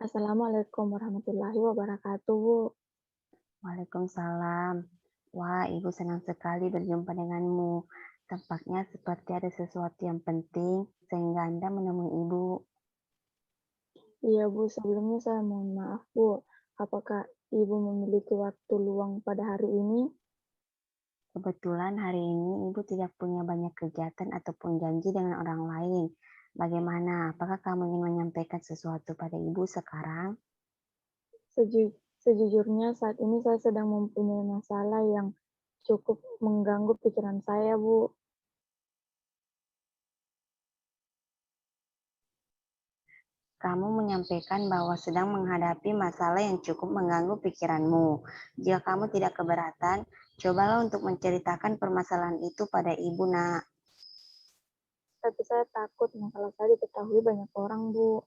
Assalamualaikum warahmatullahi wabarakatuh, Bu. Waalaikumsalam. Wah, Ibu senang sekali berjumpa denganmu. Tampaknya seperti ada sesuatu yang penting sehingga Anda menemui Ibu. Iya, Bu, sebelumnya saya mohon maaf, Bu. Apakah Ibu memiliki waktu luang pada hari ini? Kebetulan hari ini Ibu tidak punya banyak kegiatan ataupun janji dengan orang lain. Bagaimana? Apakah kamu ingin menyampaikan sesuatu pada Ibu sekarang? Sejujurnya saat ini saya sedang mempunyai masalah yang cukup mengganggu pikiran saya, Bu. Kamu menyampaikan bahwa sedang menghadapi masalah yang cukup mengganggu pikiranmu. Jika kamu tidak keberatan, cobalah untuk menceritakan permasalahan itu pada Ibu, Nak. Tapi saya takut masalah saya diketahui banyak orang, Bu.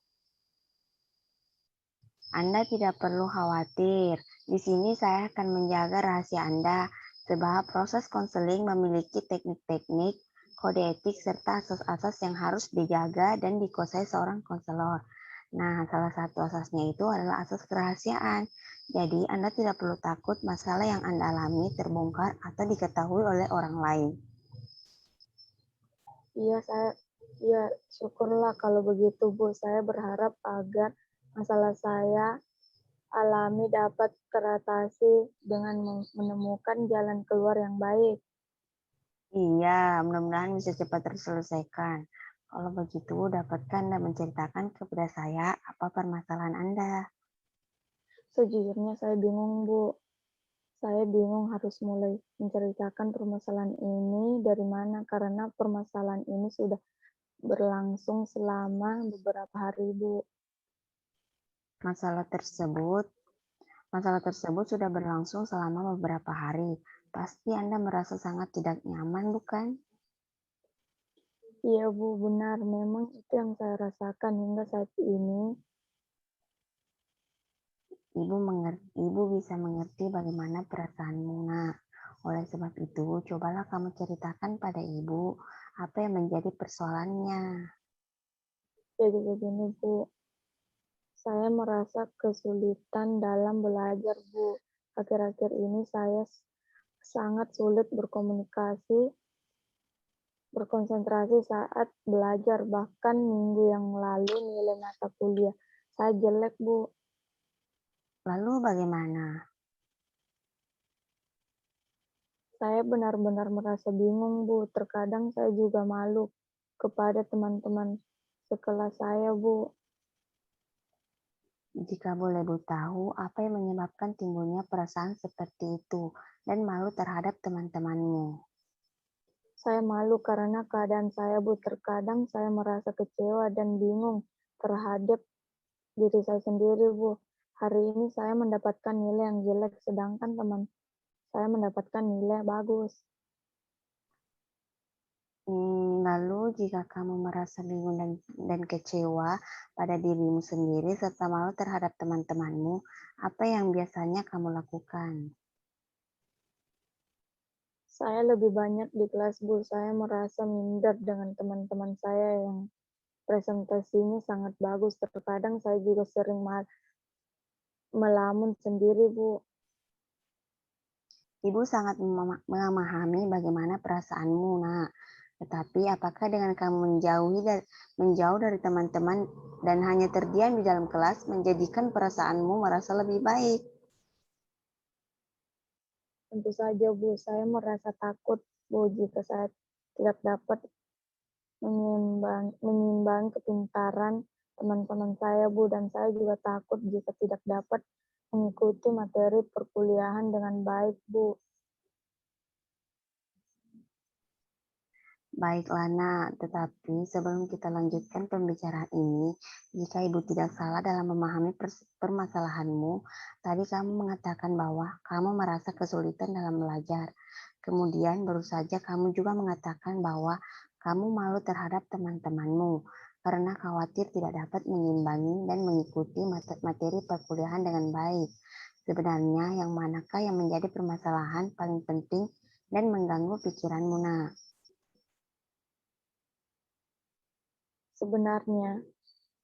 Anda tidak perlu khawatir. Di sini saya akan menjaga rahasia Anda, sebab proses konseling memiliki teknik-teknik, kode etik, serta asas-asas yang harus dijaga dan dikuasai seorang konselor. Nah, salah satu asasnya itu adalah asas kerahasiaan. Jadi, Anda tidak perlu takut masalah yang Anda alami terbongkar atau diketahui oleh orang lain. Iya, iya, syukurlah kalau begitu, Bu. Saya berharap agar masalah saya alami dapat teratasi dengan menemukan jalan keluar yang baik. Iya, mudah-mudahan bisa cepat terselesaikan. Kalau begitu, dapatkah Anda menceritakan kepada saya apa permasalahan Anda? Sejujurnya saya bingung, Bu. Saya bingung harus mulai menceritakan permasalahan ini dari mana, karena permasalahan ini sudah berlangsung selama beberapa hari, Bu. Masalah tersebut masalah tersebut sudah berlangsung selama beberapa hari. Pasti Anda merasa sangat tidak nyaman, bukan? Iya, Bu, benar. Memang itu yang saya rasakan hingga saat ini. Ibu bisa mengerti bagaimana perasaanmu, Nak. Oleh sebab itu, cobalah kamu ceritakan pada ibu apa yang menjadi persoalannya. Jadi begini, Bu. Saya merasa kesulitan dalam belajar, Bu. Akhir-akhir ini saya sangat sulit berkonsentrasi saat belajar. Bahkan minggu yang lalu nilai mata kuliah saya jelek, Bu. Lalu bagaimana? Saya benar-benar merasa bingung, Bu. Terkadang saya juga malu kepada teman-teman sekelas saya, Bu. Jika boleh Bu tahu, apa yang menyebabkan timbulnya perasaan seperti itu dan malu terhadap teman-temanmu? Saya malu karena keadaan saya, Bu. Terkadang saya merasa kecewa dan bingung terhadap diri saya sendiri, Bu. Hari ini saya mendapatkan nilai yang jelek, sedangkan teman saya mendapatkan nilai bagus. Lalu jika kamu merasa bingung dan kecewa pada dirimu sendiri serta malu terhadap teman-temanmu, apa yang biasanya kamu lakukan? Saya lebih banyak di kelas, Bu. Saya merasa minder dengan teman-teman saya yang presentasinya sangat bagus. Terkadang saya juga sering melamun sendiri, Bu. Ibu sangat memahami bagaimana perasaanmu, Nak. Tetapi apakah dengan kamu menjauh dari teman-teman dan hanya terdiam di dalam kelas menjadikan perasaanmu merasa lebih baik? Tentu saja, Bu, saya merasa takut, Bu, jika saya tidak dapat menyimbangi kepintaran teman-teman saya, Bu, dan saya juga takut jika tidak dapat mengikuti materi perkuliahan dengan baik, Bu. Baiklah, Nak, tetapi sebelum kita lanjutkan pembicaraan ini, jika Ibu tidak salah dalam memahami permasalahanmu, tadi kamu mengatakan bahwa kamu merasa kesulitan dalam belajar. Kemudian baru saja kamu juga mengatakan bahwa kamu malu terhadap teman-temanmu karena khawatir tidak dapat mengimbangi dan mengikuti materi perkuliahan dengan baik. Sebenarnya yang manakah yang menjadi permasalahan paling penting dan mengganggu pikiranmu, Nak? Sebenarnya,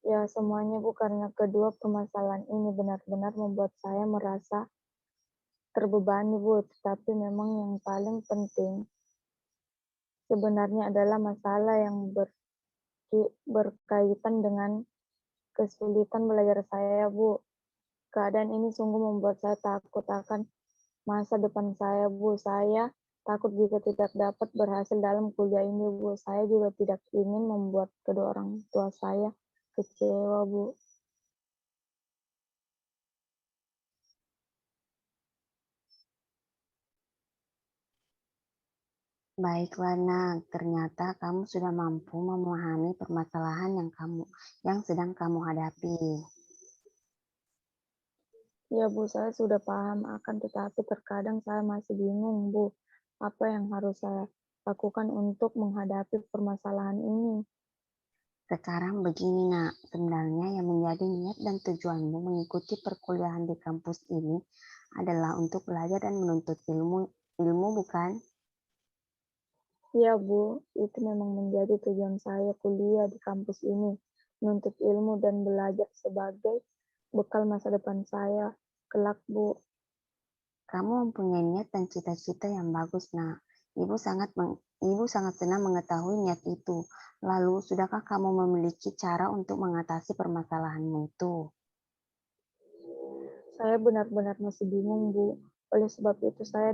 Ya, semuanya Bu, karena kedua permasalahan ini benar-benar membuat saya merasa terbebani Bu, tetapi memang yang paling penting sebenarnya adalah masalah yang berkaitan dengan kesulitan belajar saya Bu. Keadaan ini sungguh membuat saya takut akan masa depan saya Bu. Saya takut jika tidak dapat berhasil dalam kuliah ini Bu. Saya juga tidak ingin membuat kedua orang tua saya kecewa Bu. Baiklah, Nak, ternyata kamu sudah mampu memahami permasalahan yang sedang kamu hadapi. Ya Bu, saya sudah paham akan tetapi terkadang saya masih bingung Bu. Apa yang harus saya lakukan untuk menghadapi permasalahan ini? Sekarang begini, Nak, sebenarnya yang menjadi niat dan tujuanmu mengikuti perkuliahan di kampus ini adalah untuk belajar dan menuntut ilmu, bukan? Ya Bu, itu memang menjadi tujuan saya kuliah di kampus ini, menuntut ilmu dan belajar sebagai bekal masa depan saya kelak Bu. Kamu mempunyai niat dan cita-cita yang bagus, Nak. Ibu sangat senang mengetahui niat itu. Lalu, sudahkah kamu memiliki cara untuk mengatasi permasalahanmu itu? Saya benar-benar masih bingung Bu. Oleh sebab itu saya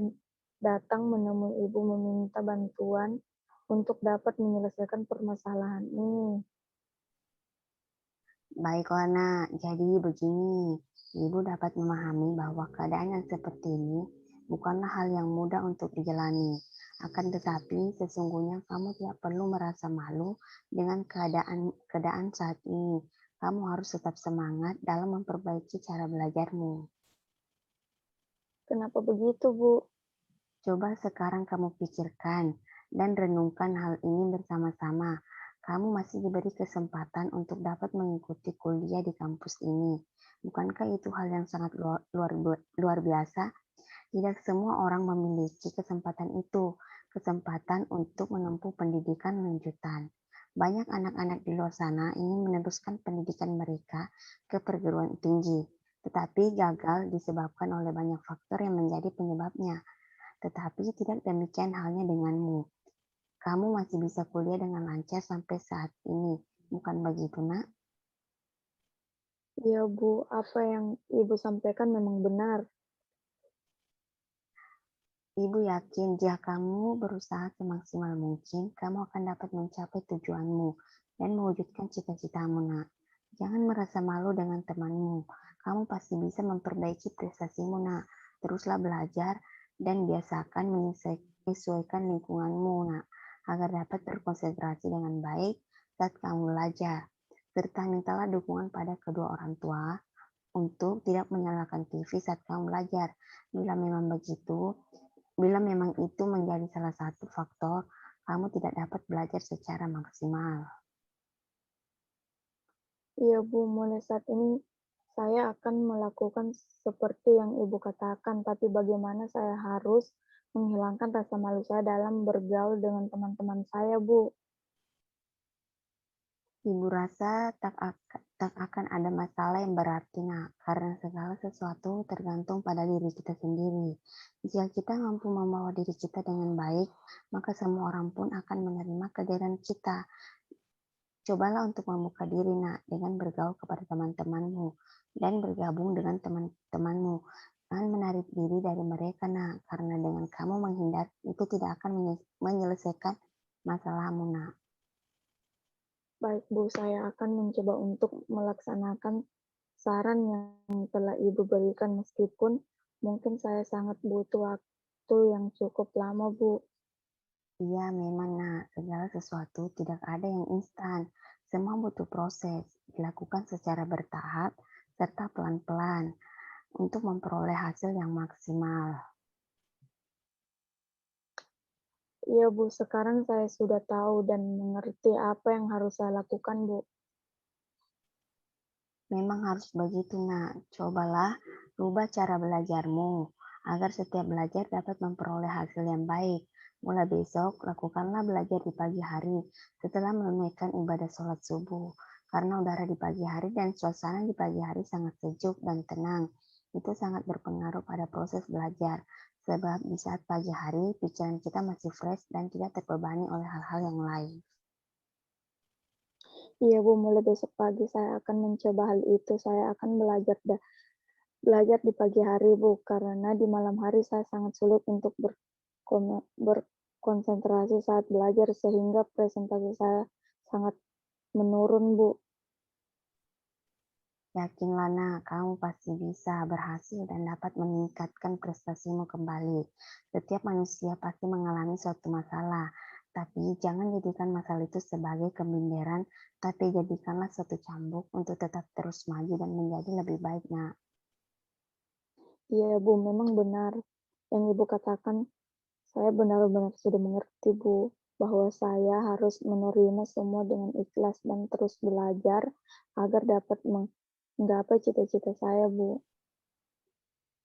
datang menemui Ibu meminta bantuan untuk dapat menyelesaikan permasalahan ini. Baiklah, Nak. Jadi begini, Ibu dapat memahami bahwa keadaan yang seperti ini bukanlah hal yang mudah untuk dijalani. Akan tetapi, sesungguhnya kamu tidak perlu merasa malu dengan keadaan saat ini. Kamu harus tetap semangat dalam memperbaiki cara belajarmu. Kenapa begitu Bu? Coba sekarang kamu pikirkan dan renungkan hal ini bersama-sama. Kamu masih diberi kesempatan untuk dapat mengikuti kuliah di kampus ini. Bukankah itu hal yang sangat luar biasa? Tidak semua orang memiliki kesempatan itu, kesempatan untuk menempuh pendidikan lanjutan. Banyak anak-anak di luar sana ingin meneruskan pendidikan mereka ke perguruan tinggi, tetapi gagal disebabkan oleh banyak faktor yang menjadi penyebabnya. Tetapi tidak demikian halnya denganmu. Kamu masih bisa kuliah dengan lancar sampai saat ini. Bukan begitu, Nak? Iya Bu, apa yang Ibu sampaikan memang benar. Ibu yakin jika kamu berusaha semaksimal mungkin, kamu akan dapat mencapai tujuanmu dan mewujudkan cita-citamu, Nak. Jangan merasa malu dengan temanmu. Kamu pasti bisa memperbaiki prestasimu, Nak. Teruslah belajar dan biasakan menyesuaikan lingkunganmu, Nak, agar dapat berkonsentrasi dengan baik saat kamu belajar. Serta mintalah dukungan pada kedua orang tua untuk tidak menyalakan TV saat kamu belajar. Bila memang begitu, Bila memang itu menjadi salah satu faktor kamu tidak dapat belajar secara maksimal. Iya Bu, mulai saat ini saya akan melakukan seperti yang Ibu katakan, tapi bagaimana saya harus menghilangkan rasa malu saya dalam bergaul dengan teman-teman saya, Bu? Ibu rasa tak akan ada masalah yang berarti, Nak, karena segala sesuatu tergantung pada diri kita sendiri. Jika kita mampu membawa diri kita dengan baik, maka semua orang pun akan menerima kehadiran kita. Cobalah untuk membuka diri, Nak, dengan bergaul kepada teman-temanmu dan bergabung dengan teman-temanmu. Jangan menarik diri dari mereka, Nak, karena dengan kamu menghindar itu tidak akan menyelesaikan masalahmu, Nak. Baik Bu, saya akan mencoba untuk melaksanakan saran yang telah Ibu berikan meskipun mungkin saya sangat butuh waktu yang cukup lama, Bu. Iya, memang, Nak, segala sesuatu tidak ada yang instan. Semua butuh proses, dilakukan secara bertahap serta pelan-pelan untuk memperoleh hasil yang maksimal. Iya Bu, sekarang saya sudah tahu dan mengerti apa yang harus saya lakukan, Bu. Memang harus begitu, Nak. Cobalah rubah cara belajarmu agar setiap belajar dapat memperoleh hasil yang baik. Mulai besok, lakukanlah belajar di pagi hari setelah menunaikan ibadah sholat subuh. karena udara di pagi hari dan suasana di pagi hari sangat sejuk dan tenang. Itu sangat berpengaruh pada proses belajar, sebab di saat pagi hari pikiran kita masih fresh dan tidak terbebani oleh hal-hal yang lain. Iya Bu, mulai besok pagi saya akan mencoba hal itu. Saya akan belajar di pagi hari Bu, karena di malam hari saya sangat sulit untuk berkonsentrasi saat belajar sehingga presentasi saya sangat menurun Bu. Yakinlah nak, kamu pasti bisa berhasil dan dapat meningkatkan prestasimu kembali. Setiap manusia pasti mengalami suatu masalah, tapi jangan jadikan masalah itu sebagai kebinderan, tapi jadikanlah suatu cambuk untuk tetap terus maju dan menjadi lebih baik, nak. Iya Bu, memang benar yang Ibu katakan. Saya benar-benar sudah mengerti Bu, bahwa saya harus menerima semua dengan ikhlas dan terus belajar agar dapat menggapai cita-cita saya Bu.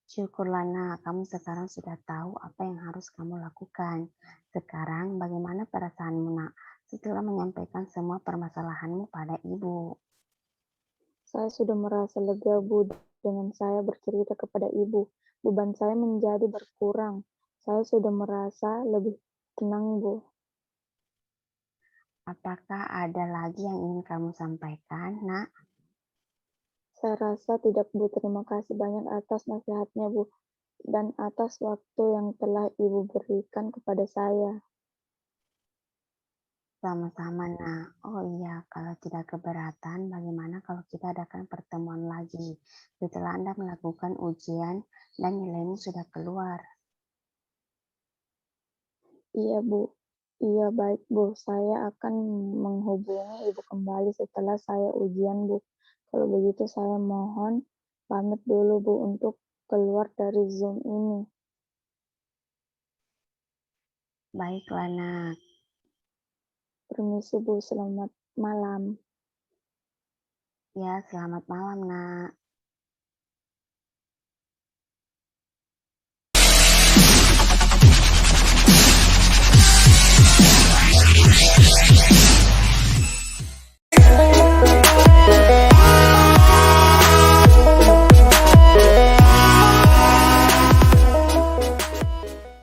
Syukurlah nak, kamu sekarang sudah tahu apa yang harus kamu lakukan. Sekarang bagaimana perasaanmu nak setelah menyampaikan semua permasalahanmu pada ibu? Saya sudah merasa lega Bu dengan saya bercerita kepada Ibu. Beban saya menjadi berkurang. Saya sudah merasa lebih tenang Bu. Apakah ada lagi yang ingin kamu sampaikan, nak? Saya rasa tidak Bu, terima kasih banyak atas nasihatnya Bu, dan atas waktu yang telah Ibu berikan kepada saya. Sama-sama, nak. Oh iya, kalau tidak keberatan, bagaimana kalau kita adakan pertemuan lagi setelah Anda melakukan ujian dan nilaimu sudah keluar? Iya Bu, iya baik Bu, saya akan menghubungi Ibu kembali setelah saya ujian Bu. Kalau begitu saya mohon pamit dulu Bu untuk keluar dari Zoom ini. Baiklah, nak. Permisi Bu, selamat malam. Ya, selamat malam, nak.